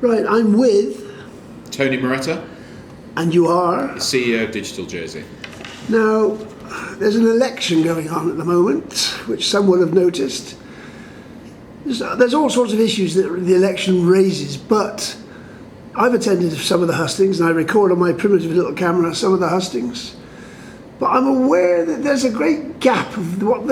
Right, I'm with... Tony Moretta, And you are? the CEO of Digital Jersey. Now, there's an election going on at the moment, which some will have noticed. There's all sorts of issues that the election raises, but I've attended some of the hustings, and I record on my primitive little camera some of the hustings. But I'm aware that there's a great gap of what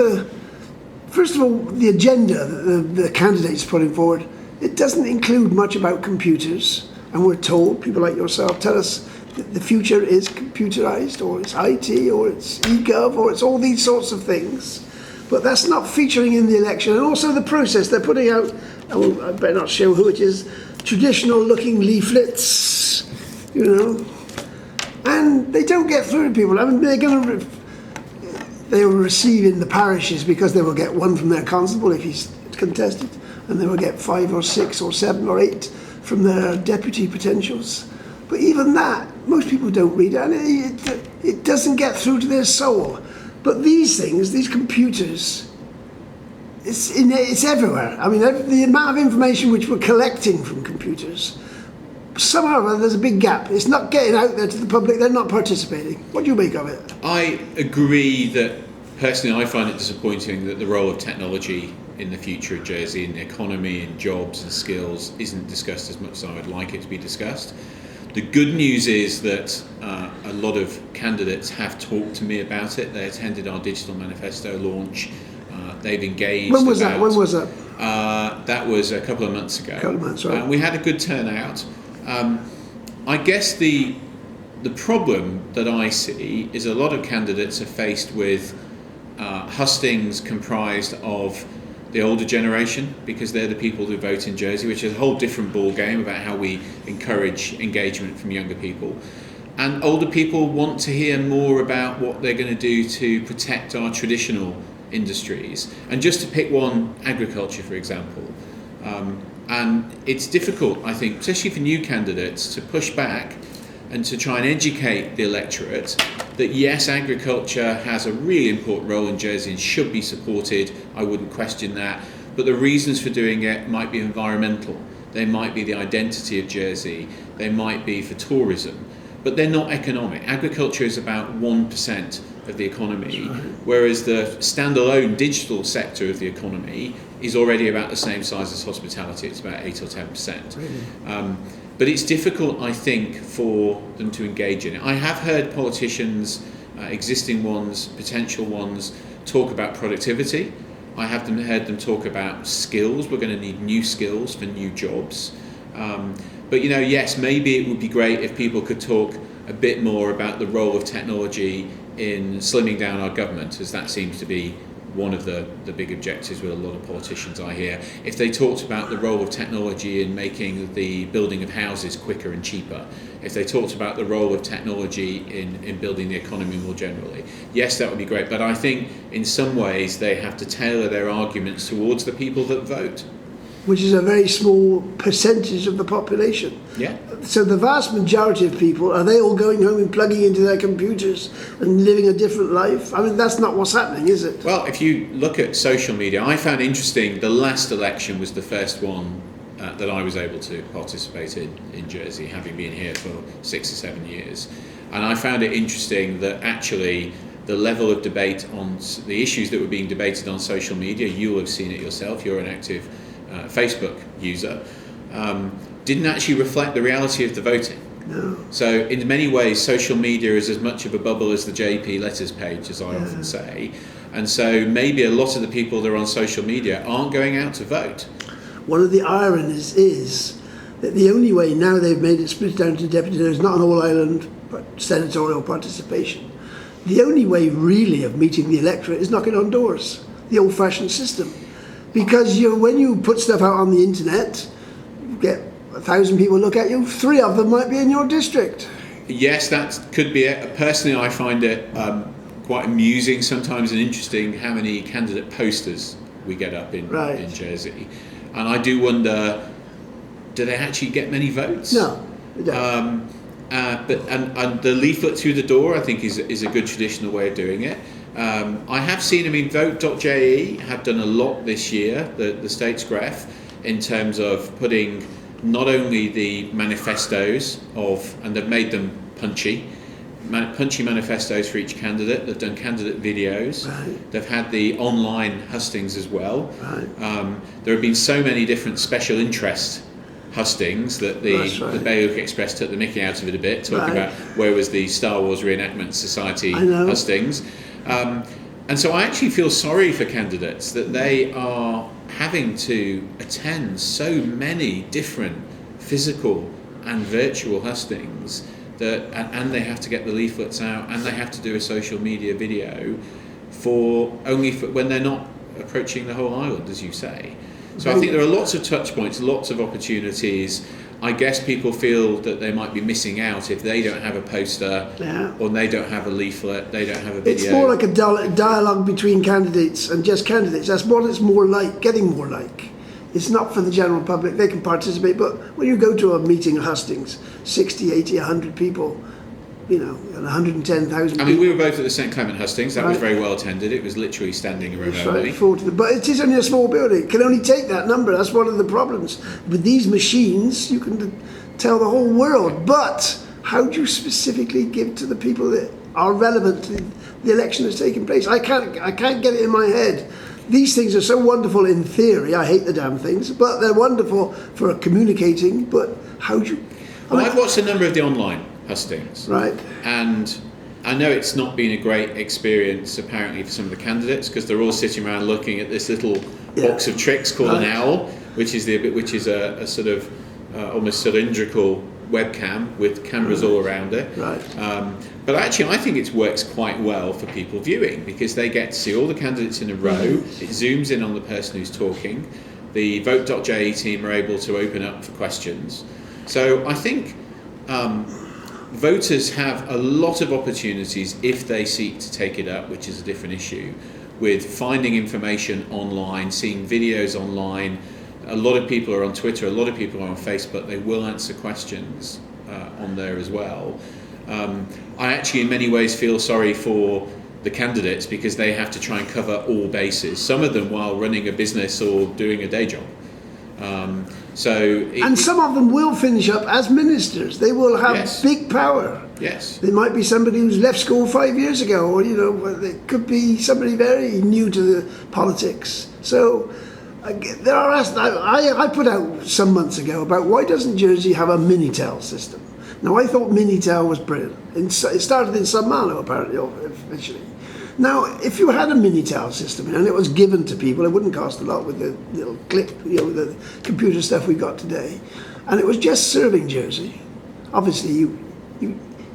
first of all, the agenda that the candidates putting forward. It doesn't include much about computers, and we're told, people like yourself tell us that the future is computerized, or it's IT, or it's e-gov, or it's all these sorts of things. But that's not featuring in the election. And also the process, they're putting out, I better not show who it is, traditional looking leaflets, and they don't get through to people. I mean, they will receive in the parishes, because they will get one from their constable if he's contested, and they will get 5 or 6 or 7 or 8 from their deputy potentials. But even that, most people don't read it, and it doesn't get through to their soul. But these things, these computers, it's everywhere. I mean, the amount of information which we're collecting from computers, somehow there's a big gap. It's not getting out there to the public. They're not participating. What do you make of it? I agree that, personally, I find it disappointing that the role of technology in the future of Jersey, in the economy, in jobs and skills, isn't discussed as much as I would like it to be discussed. The good news is that a lot of candidates have talked to me about it. They attended our digital manifesto launch. They've engaged. When was that? That was a couple of months ago. Right. We had a good turnout. I guess the problem that I see is a lot of candidates are faced with hustings comprised of the older generation, because they're the people who vote in Jersey, which is a whole different ball game about how we encourage engagement from younger people. And older people want to hear more about what they're going to do to protect our traditional industries. And just to pick one, agriculture, for example. And it's difficult, I think, especially for new candidates, to push back and to try and educate the electorate that yes, agriculture has a really important role in Jersey and should be supported. I wouldn't question that. But the reasons for doing it might be environmental. They might be the identity of Jersey. They might be for tourism. But they're not economic. Agriculture is about 1% of the economy, whereas the standalone digital sector of the economy is already about the same size as hospitality. It's about 8 or 10%. Really? But it's difficult, I think, for them to engage in it. I have heard politicians, existing ones, potential ones, talk about productivity. I have heard them talk about skills. We're going to need new skills for new jobs. But yes, maybe it would be great if people could talk a bit more about the role of technology in slimming down our government, as that seems to be one of the big objectives with a lot of politicians I hear. If they talked about the role of technology in making the building of houses quicker and cheaper, if they talked about the role of technology in building the economy more generally, yes, that would be great. But I think in some ways they have to tailor their arguments towards the people that vote. Which is a very small percentage of the population. Yeah. So the vast majority of people, are they all going home and plugging into their computers and living a different life? I mean, that's not what's happening, is it? Well, if you look at social media, I found interesting, the last election was the first one that I was able to participate in Jersey, having been here for 6 or 7 years. And I found it interesting that actually the level of debate on the issues that were being debated on social media, you'll have seen it yourself, you're an active Facebook user, didn't actually reflect the reality of the voting. No. So in many ways, social media is as much of a bubble as the JP letters page, as I often say. And so maybe a lot of the people that are on social media aren't going out to vote. One of the ironies is that the only way now they've made it split down to deputy, there's not an all-island senatorial participation. The only way really of meeting the electorate is knocking on doors, the old-fashioned system. Because when you put stuff out on the internet, you get 1,000 people look at you, 3 of them might be in your district. Yes, that could be it. Personally, I find it quite amusing sometimes and interesting how many candidate posters we get up in Jersey. And I do wonder, do they actually get many votes? No, they don't. But the leaflet through the door, I think, is a good traditional way of doing it. I have seen, vote.je have done a lot this year, the state's graph, in terms of putting not only the manifestos and they've made them punchy manifestos for each candidate. They've done candidate videos. Right. They've had the online hustings as well. Right. There have been so many different special interest hustings that the Bailiwick Express took the mickey out of it a bit, talking about where was the Star Wars Reenactment Society hustings. And so I actually feel sorry for candidates that they are having to attend so many different physical and virtual hustings and they have to get the leaflets out and they have to do a social media video when they're not approaching the whole island, as you say. So I think there are lots of touch points, lots of opportunities. I guess people feel that they might be missing out if they don't have a poster or they don't have a leaflet, they don't have a video. It's more like a dialogue between candidates and just candidates. That's what it's more like, getting more like. It's not for the general public. They can participate, but when you go to a meeting of hustings, 60, 80, 100 people, and 110,000 people. I mean, we were both at the St Clement hustings. That was very well attended. It was literally standing around only. But it is only a small building. It can only take that number. That's one of the problems. With these machines, you can tell the whole world. But how do you specifically give to the people that are relevant to the election that's taking place? I can't get it in my head. These things are so wonderful in theory. I hate the damn things, but they're wonderful for communicating. But how do you? I've watched a number of the online hustings. Right. And I know it's not been a great experience apparently for some of the candidates because they're all sitting around looking at this little box of tricks called an owl, which is a sort of almost cylindrical webcam with cameras all around it. Right. But actually I think it works quite well for people viewing because they get to see all the candidates in a row. It zooms in on the person who's talking. The Vote.je team are able to open up for questions. So I think voters have a lot of opportunities if they seek to take it up, which is a different issue, with finding information online, seeing videos online. A lot of people are on Twitter, a lot of people are on Facebook. They will answer questions on there as well. I actually in many ways feel sorry for the candidates because they have to try and cover all bases, some of them while running a business or doing a day job. Some of them will finish up as ministers. They will have big power. Yes. There might be somebody who's left school 5 years ago, or it could be somebody very new to the politics. So there are. I put out some months ago about why doesn't Jersey have a Minitel system? Now I thought Minitel was brilliant. It started in San Malo apparently officially. Now, if you had a Minitel system and it was given to people, it wouldn't cost a lot with the little clip, the computer stuff we got today, and it was just serving Jersey. Obviously,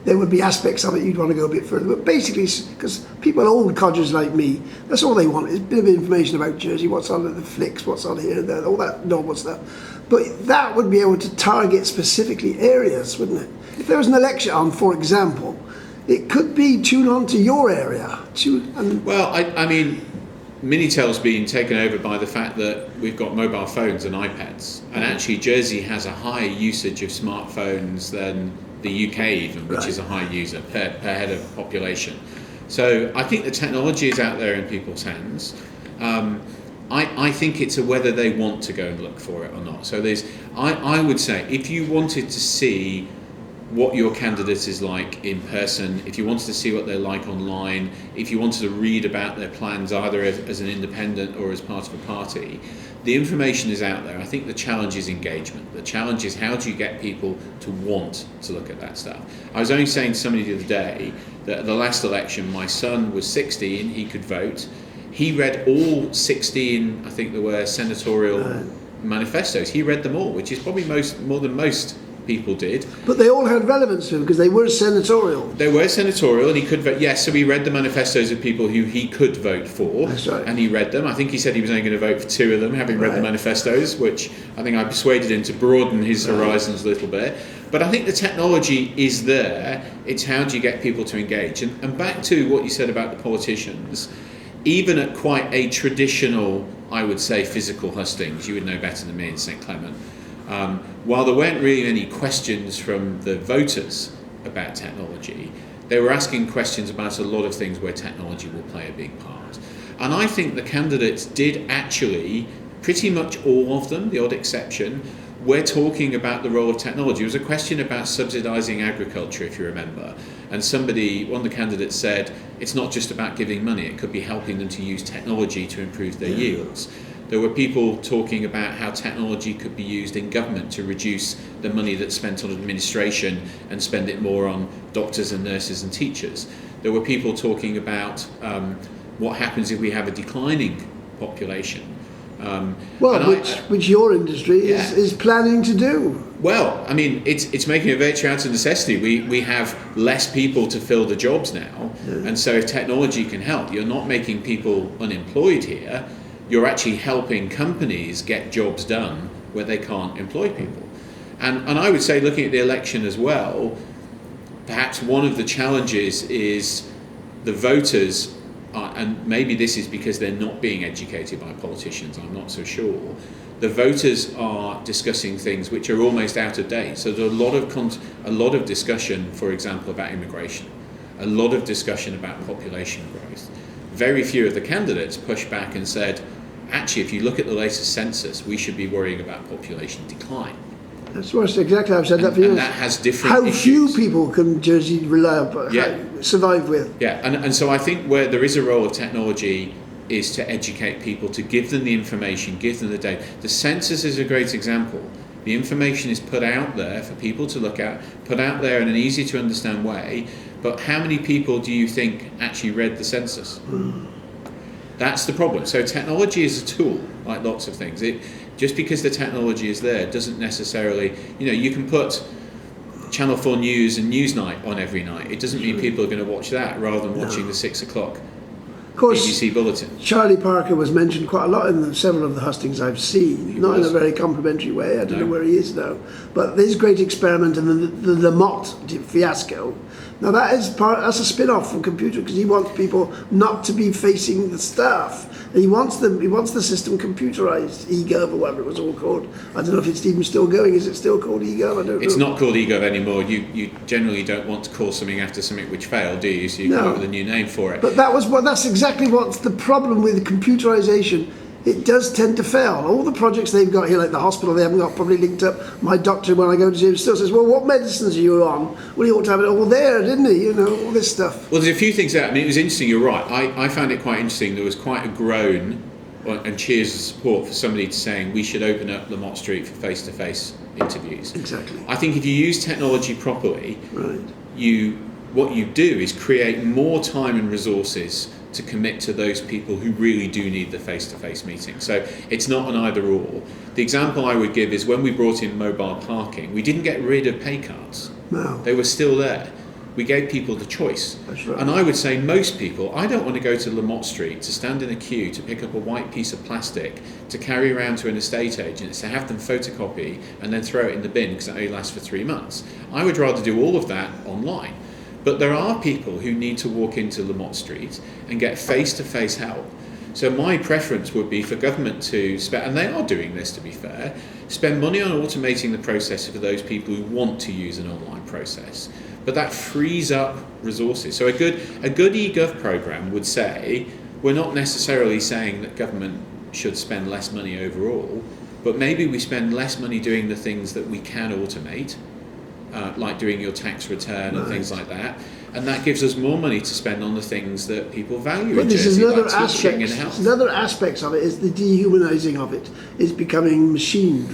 there would be aspects of it you'd want to go a bit further, but basically, because people, old codgers like me, that's all they want is a bit of information about Jersey, what's on the flicks, what's on here, there, all that normal stuff. But that would be able to target specifically areas, wouldn't it? If there was an election on, for example, it could be tuned on to your area. I mean, Minitel's been taken over by the fact that we've got mobile phones and iPads. And actually, Jersey has a higher usage of smartphones than the UK even, which is a high user per head of population. So I think the technology is out there in people's hands. I think it's whether they want to go and look for it or not. So I would say, if you wanted to see what your candidate is like in person, if you wanted to see what they're like online, if you wanted to read about their plans either as an independent or as part of a party, the information is out there. I think the challenge is engagement. The challenge is how do you get people to want to look at that stuff. I was only saying to somebody the other day that at the last election my son was 16, he could vote. He read all 16, I think there were senatorial manifestos. He read them all, which is probably more than most people did. But they all had relevance to him because they were senatorial. They were senatorial and he could vote. Yes, so he read the manifestos of people who he could vote for. That's right. And he read them. I think he said he was only going to vote for 2 of them, having read the manifestos, which I think I persuaded him to broaden his horizons a little bit. But I think the technology is there. It's how do you get people to engage? And back to what you said about the politicians, even at quite a traditional, I would say, physical hustings, you would know better than me in St Clement, while there weren't really any questions from the voters about technology, they were asking questions about a lot of things where technology will play a big part. And I think the candidates did actually, pretty much all of them, the odd exception, we're talking about the role of technology. There was a question about subsidising agriculture, if you remember, and one of the candidates said, it's not just about giving money, it could be helping them to use technology to improve their yields. There were people talking about how technology could be used in government to reduce the money that's spent on administration and spend it more on doctors and nurses and teachers. There were people talking about what happens if we have a declining population. Which your industry is planning to do. Well, I mean, it's making a virtue out of necessity. We have less people to fill the jobs now, and so if technology can help, you're not making people unemployed here. You're actually helping companies get jobs done where they can't employ people. And I would say, looking at the election as well, perhaps one of the challenges is the voters, and maybe this is because they're not being educated by politicians, I'm not so sure, the voters are discussing things which are almost out of date. So there's a lot of discussion, for example, about immigration, a lot of discussion about population growth. Very few of the candidates pushed back and said, actually, if you look at the latest census, we should be worrying about population decline. That's exactly. I've said that for years. And that has different issues. How few people can Jersey survive with? Yeah, and so I think where there is a role of technology is to educate people, to give them the information, give them the data. The census is a great example. The information is put out there for people to look at, put out there in an easy to understand way, but how many people do you think actually read the census? That's the problem. So technology is a tool, like lots of things. Just because the technology is there doesn't necessarily, you can put Channel 4 News and Newsnight on every night. It doesn't mean people are going to watch that rather than watching the 6 o'clock of course, BBC bulletin. Charlie Parker was mentioned quite a lot in several of the hustings I've seen, not in a very complimentary way. I don't know where he is now. But this great experiment and the Lamotte fiasco, now that's a spin-off from computer, because he wants people not to be facing the stuff. He wants the system computerized, eGov or whatever it was all called. I don't know if it's even still going. Is it still called eGov? I don't know. It's not called eGov anymore. You generally don't want to call something after something which failed, do you? So you come up with a new name for it. But that's exactly what's the problem with computerization. It does tend to fail. All the projects they've got here, like the hospital, they haven't got probably linked up. My doctor, when I go to see him, still says, well, what medicines are you on? Well, he ought to have it all there, didn't he? All this stuff. Well, there's a few things there. I mean, it was interesting, you're right. I found it quite interesting. There was quite a groan and cheers of support for somebody saying we should open up Lamont Street for face-to-face interviews. Exactly. I think if you use technology properly, right, what you do is create more time and resources to commit to those people who really do need the face-to-face meeting. So it's not an either or. The example I would give is when we brought in mobile parking, we didn't get rid of pay cards. No. They were still there. We gave people the choice. That's right. And I would say most people, I don't want to go to Lamont Street to stand in a queue to pick up a white piece of plastic to carry around to an estate agent to have them photocopy and then throw it in the bin because it only lasts for 3 months. I would rather do all of that online. But there are people who need to walk into Lamont Street and get face-to-face help. So my preference would be for government to spend, and they are doing this to be fair, spend money on automating the process for those people who want to use an online process. But that frees up resources. So a good eGov program would say, we're not necessarily saying that government should spend less money overall, but maybe we spend less money doing the things that we can automate, like doing your tax return and things like that, and that gives us more money to spend on the things that people value. But in this Jersey, is another like aspect. and health. Another aspect of it is the dehumanising of it. Is becoming machine.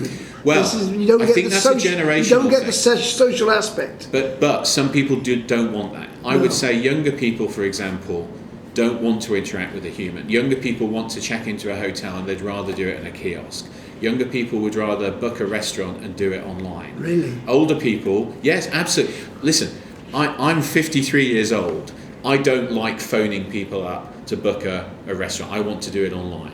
Well, I think that's a generational You don't get thing. the social aspect. But some people don't want that. I would say younger people, for example, don't want to interact with a human. Younger people want to check into a hotel and they'd rather do it in a kiosk. Younger people would rather book a restaurant and do it online. Really? Older people, yes, absolutely. Listen, I'm 53 years old. I don't like phoning people up to book a restaurant. I want to do it online.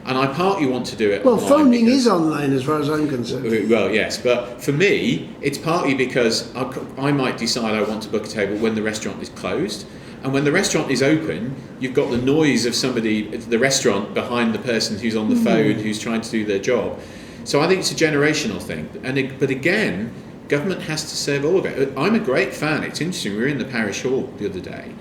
And I partly want to do it online. Well, phoning is online as far as I'm concerned. Well, yes, but for me, it's partly because I might decide I want to book a table when the restaurant is closed. And when the restaurant is open, you've got the noise of somebody at the restaurant behind the person who's on the phone, who's trying to do their job. So I think it's a generational thing. But again, government has to serve all of it. I'm a great fan. It's interesting. We were in the parish hall the other day.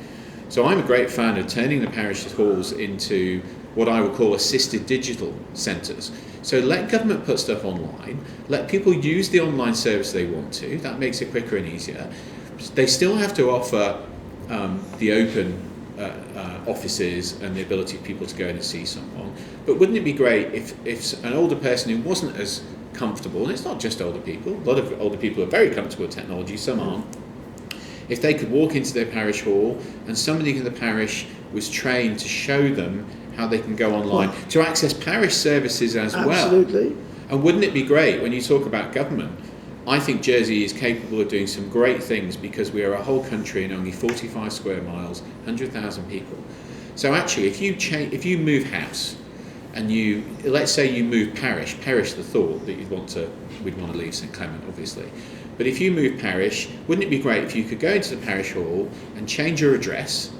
So I'm a great fan of turning the parish halls into what I would call assisted digital centres. So let government put stuff online, let people use the online service they want to, that makes it quicker and easier. They still have to offer the open offices and the ability of people to go in and see someone. But wouldn't it be great if an older person who wasn't as comfortable, and it's not just older people, a lot of older people are very comfortable with technology, some aren't, if they could walk into their parish hall and somebody in the parish was trained to show them how they can go online to access parish services as well. Absolutely. And wouldn't it be great when you talk about government? I think Jersey is capable of doing some great things because we are a whole country in only 45 square miles, 100,000 people. So actually, if you move house and let's say you move parish, the thought that we'd want to leave St Clement, obviously. But if you move parish, wouldn't it be great if you could go into the parish hall and change your address,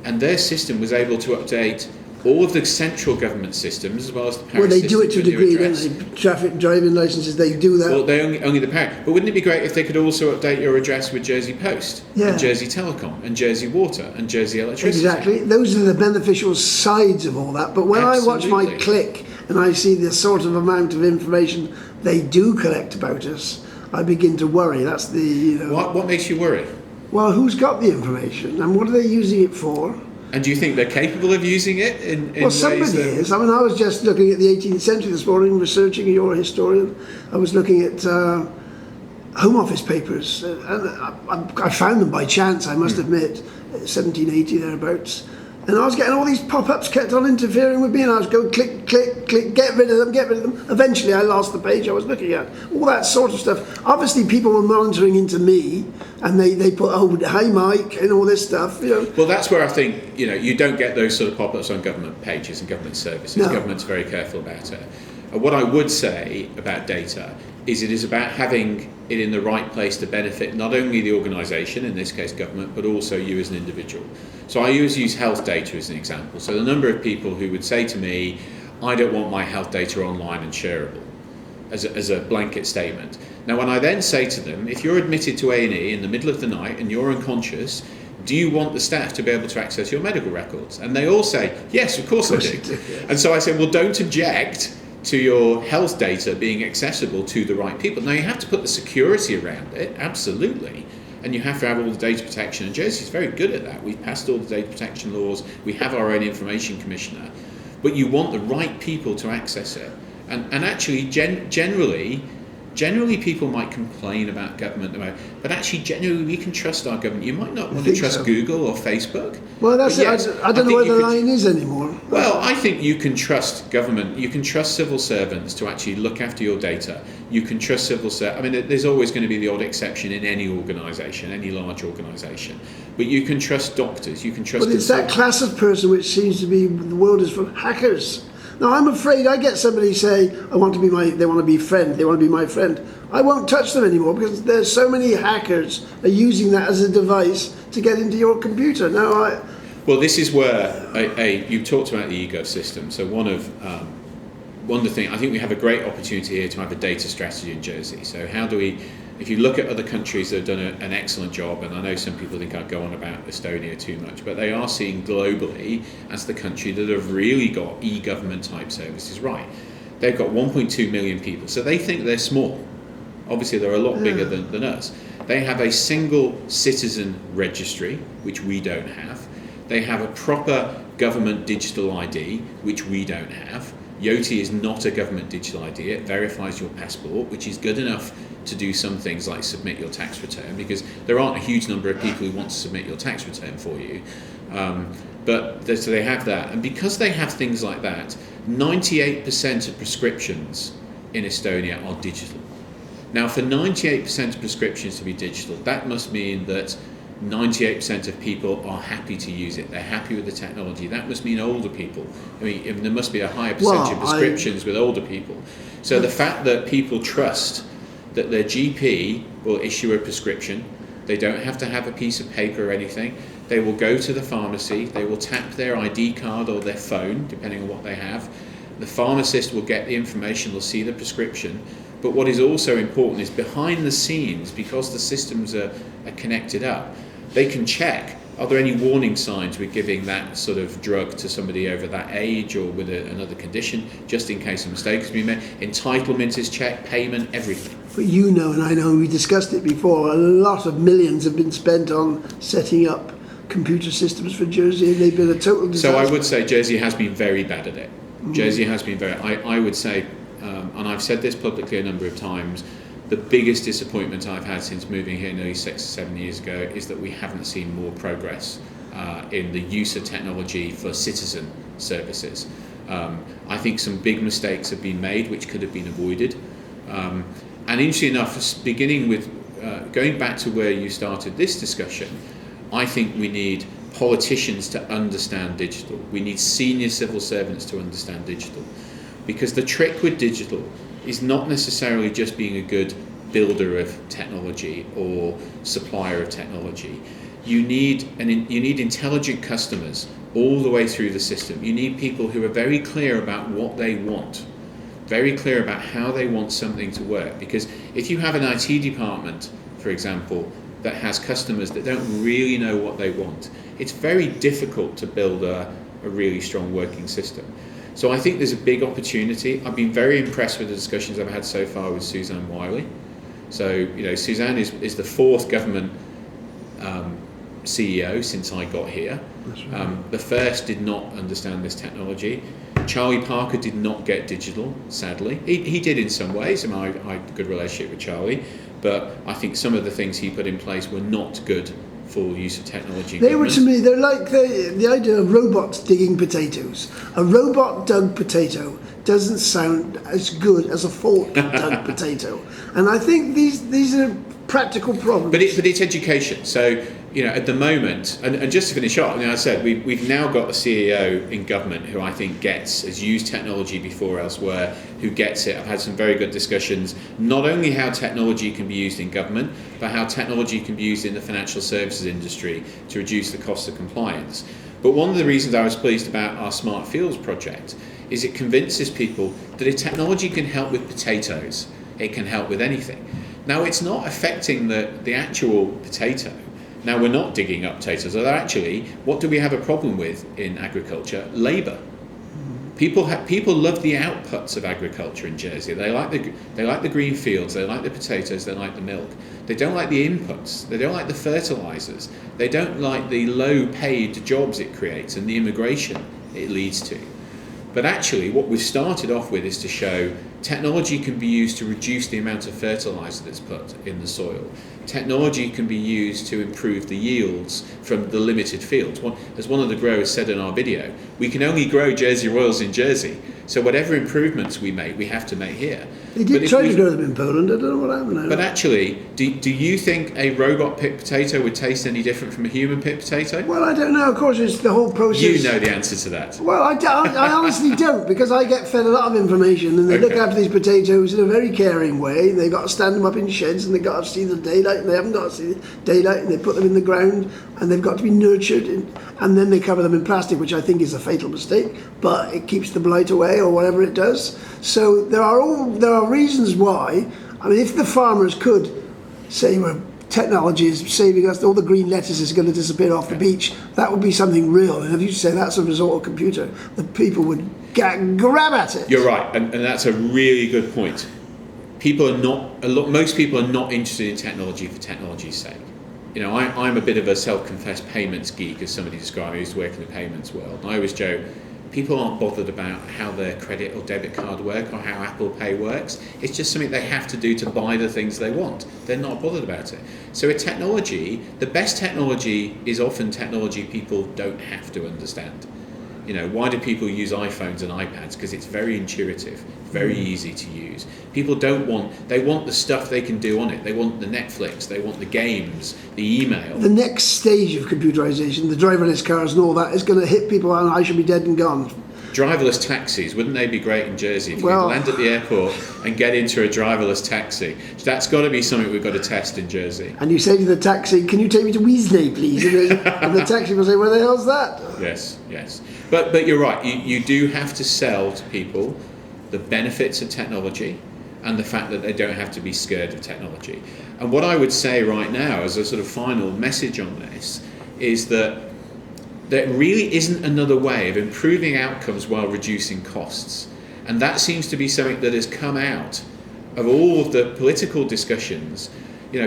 and their system was able to update all of the central government systems as well as the parish Well, they system do it to a degree, don't address. they? Traffic driving licences, they do that. Well, they only the parish. But wouldn't it be great if they could also update your address with Jersey Post, Yeah. and Jersey Telecom, and Jersey Water, and Jersey Electricity? Exactly. Those are the beneficial sides of all that. But when I watch my Absolutely. click and I see the sort of amount of information they do collect about us, I begin to worry. That's the, What makes you worry? well, who's got the information and what are they using it for? And do you think they're capable of using it in Well, ways somebody that... is. I mean, I was just looking at the 18th century this morning, researching, you're a historian. I was looking at Home Office papers, and I found them by chance, I must admit, 1780 thereabouts. And I was getting all these pop-ups kept on interfering with me, and I was going click, click, click, get rid of them. Eventually, I lost the page I was looking at. All that sort of stuff. Obviously, people were monitoring into me, and they put, oh, hi, Mike, and all this stuff. Well, that's where I think, you don't get those sort of pop-ups on government pages and government services. No. Government's very careful about it. What I would say about data is it is about having it in the right place to benefit not only the organisation, in this case government, but also you as an individual. So I always use health data as an example. So the number of people who would say to me, I don't want my health data online and shareable, as a blanket statement. Now when I then say to them, if you're admitted to A&E in the middle of the night and you're unconscious, do you want the staff to be able to access your medical records? And they all say, yes, of course I do. And so I say, well, don't object to your health data being accessible to the right people. Now you have to put the security around it, absolutely, and you have to have all the data protection, and Jersey's very good at that. We've passed all the data protection laws, we have our own information commissioner, but you want the right people to access it. And actually, generally people might complain about government, but actually generally we can trust our government. You might not want to trust Google or Facebook. Well, that's it. Yes, I don't know where the line is anymore. Well, I think you can trust government, you can trust civil servants to actually look after your data. You can trust civil servants. I mean, there's always going to be the odd exception in any organisation, any large organisation. But you can trust doctors, you can trust... But it's that class of person which seems to be, the world is full of hackers. Now, I'm afraid I get somebody say, they want to be my friend. I won't touch them anymore because there's so many hackers are using that as a device to get into your computer. Now, Well, this is where you talked about the ecosystem. So one of the things, I think we have a great opportunity here to have a data strategy in Jersey. So how do we, if you look at other countries that have done an excellent job, and I know some people think I go on about Estonia too much, but they are seen globally as the country that have really got e-government type services right. They've got 1.2 million people, so they think they're small. Obviously, they're a lot bigger than us. They have a single citizen registry, which we don't have. They have a proper government digital ID, which we don't have. Yoti is not a government digital ID. It verifies your passport, which is good enough to do some things like submit your tax return, because there aren't a huge number of people who want to submit your tax return for you. So they have that. And because they have things like that, 98% of prescriptions in Estonia are digital. Now, for 98% of prescriptions to be digital, that must mean that 98% of people are happy to use it. They're happy with the technology. That must mean older people. I mean, there must be a higher percentage of prescriptions with older people. So the fact that people trust that their GP will issue a prescription, they don't have to have a piece of paper or anything. They will go to the pharmacy, they will tap their ID card or their phone, depending on what they have. The pharmacist will get the information, they'll see the prescription. But what is also important is behind the scenes, because the systems are connected up, they can check, Are there any warning signs we're giving that sort of drug to somebody over that age or with another condition, just in case a mistake has been made? Entitlement is checked, payment, everything. But you know, and I know, we discussed it before, a lot of millions have been spent on setting up computer systems for Jersey, and they've been a total disaster. So I would say Jersey has been very bad at it. Jersey has been I would say, and I've said this publicly a number of times, the biggest disappointment I've had since moving here nearly 6 or 7 years ago is that we haven't seen more progress in the use of technology for citizen services. I think some big mistakes have been made which could have been avoided. And interestingly enough, beginning with going back to where you started this discussion, I think we need politicians to understand digital. We need senior civil servants to understand digital. Because the trick with digital is not necessarily just being a good builder of technology or supplier of technology. You need intelligent customers all the way through the system. You need people who are very clear about what they want, very clear about how they want something to work. Because if you have an IT department, for example, that has customers that don't really know what they want, it's very difficult to build a really strong working system. So I think there's a big opportunity. I've been very impressed with the discussions I've had so far with Suzanne Wiley. So, you know, Suzanne is the fourth government CEO since I got here. The first did not understand this technology. Charlie Parker did not get digital, sadly. He did in some ways, and I had a good relationship with Charlie, but I think some of the things he put in place were not good for use of technology. They were, to me, they're like the idea of robots digging potatoes. A robot dug potato doesn't sound as good as a fork dug potato. And I think these are practical problems. But it's education. So, you know, at the moment, and just to finish up, I said we've now got a CEO in government who I think has used technology before elsewhere, who gets it. I've had some very good discussions, not only how technology can be used in government, but how technology can be used in the financial services industry to reduce the cost of compliance. But one of the reasons I was pleased about our Smart Fields project is it convinces people that if technology can help with potatoes, it can help with anything. Now, it's not affecting the actual potato. Now, we're not digging up potatoes, although actually, what do we have a problem with in agriculture? Labour. People love the outputs of agriculture in Jersey. They like the green fields, they like the potatoes, they like the milk. They don't like the inputs, they don't like the fertilisers, they don't like the low-paid jobs it creates and the immigration it leads to. But actually, what we've started off with is to show technology can be used to reduce the amount of fertiliser that's put in the soil. Technology can be used to improve the yields from the limited fields. As one of the growers said in our video, we can only grow Jersey Royals in Jersey, so whatever improvements we make, we have to make here. They did try to grow them in Poland, I don't know what happened there. But actually, do you think a robot picked potato would taste any different from a human picked potato? Well, I don't know, of course, it's the whole process. You know the answer to that. Well, I honestly don't, because I get fed a lot of information, and they look after these potatoes in a very caring way. They've got to stand them up in sheds, and they've got to see the daylight, and they haven't got to see the daylight, and they put them in the ground, and they've got to be nurtured, and then they cover them in plastic, which I think is a fatal mistake, but it keeps the blight away, or whatever it does. So there are reasons why. I mean, if the farmers could say, well, technology is saving us, all the green lettuce is going to disappear off the beach, that would be something real. And if you say that's a result of computer, the people would grab at it. You're right, and that's a really good point. Most people are not interested in technology for technology's sake. You know, I'm a bit of a self-confessed payments geek, as somebody described me. I used to work in the payments world. And I always joke, people aren't bothered about how their credit or debit card work or how Apple Pay works. It's just something they have to do to buy the things they want. They're not bothered about it. So with technology, the best technology is often technology people don't have to understand. You know, why do people use iPhones and iPads? Because it's very intuitive, very easy to use. People they want the stuff they can do on it. They want the Netflix, they want the games, the email. The next stage of computerization, the driverless cars and all that, is going to hit people and I should be dead and gone. Driverless taxis, wouldn't they be great in Jersey? If you could land at the airport and get into a driverless taxi. That's got to be something we've got to test in Jersey. And you say to the taxi, can you take me to Weasley, please? And the taxi will say, where the hell's that? Yes. But you're right, you do have to sell to people the benefits of technology and the fact that they don't have to be scared of technology. And what I would say right now as a sort of final message on this is that there really isn't another way of improving outcomes while reducing costs. And that seems to be something that has come out of all of the political discussions.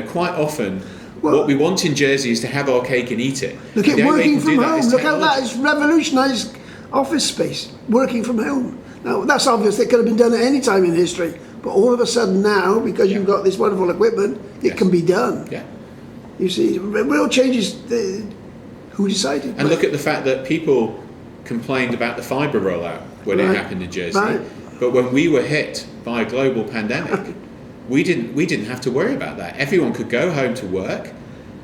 Quite often, what we want in Jersey is to have our cake and eat it. Look at working from home. Look how that has revolutionised office space. Working from home. Now, that's obvious. It could have been done at any time in history. But all of a sudden now, because you've got this wonderful equipment, it can be done. Yeah. You see, real changes. Who decided? And look at the fact that people complained about the fibre rollout when it happened in Jersey. Right. But when we were hit by a global pandemic, we didn't have to worry about that. Everyone could go home to work,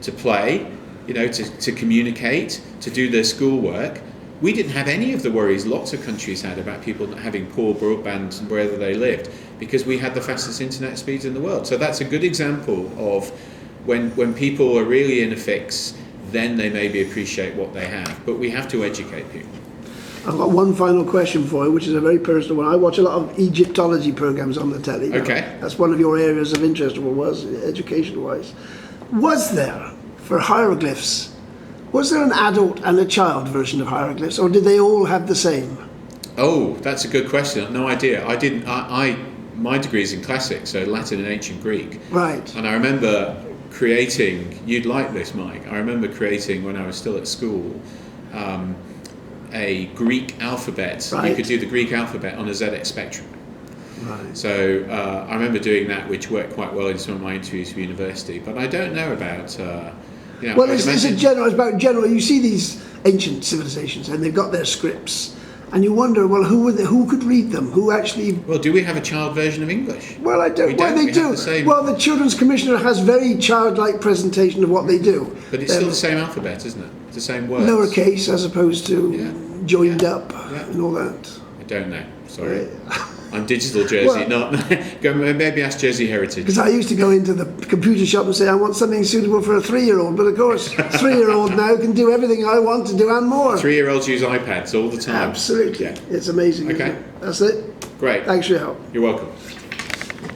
to play, to communicate, to do their schoolwork. We didn't have any of the worries lots of countries had about people not having poor broadband wherever they lived, because we had the fastest internet speeds in the world. So that's a good example of when people are really in a fix, then they maybe appreciate what they have. But we have to educate people. I've got one final question for you, which is a very personal one. I watch a lot of Egyptology programs on the telly. Okay. That's one of your areas of interest, or was, education-wise. Was there, for hieroglyphs, was there an adult and a child version of hieroglyphs, or did they all have the same? Oh, that's a good question. I've no idea. My degree is in classics, so Latin and ancient Greek. Right. And I remember creating, you'd like this, Mike, I remember creating, when I was still at school, a Greek alphabet. Right. You could do the Greek alphabet on a ZX Spectrum. Right. So I remember doing that, which worked quite well in some of my interviews for university. But I don't know about. Well, it's about general. You see these ancient civilizations, and they've got their scripts, and you wonder, well, who could read them? Who actually? Well, do we have a child version of English? Well, I don't. Well, they do. Well, the Children's Commissioner has very childlike presentation of what they do. But it's still the same alphabet, isn't it? It's the same words. Lowercase as opposed to joined up and all that. I don't know. Sorry. I'm digital Jersey, not. Maybe ask Jersey Heritage. Because I used to go into the computer shop and say, I want something suitable for a 3-year-old. But of course, 3-year-old now can do everything I want to do and more. 3-year-olds use iPads all the time. Absolutely. Yeah. It's amazing. Okay. Isn't it? That's it. Great. Thanks for your help. You're welcome.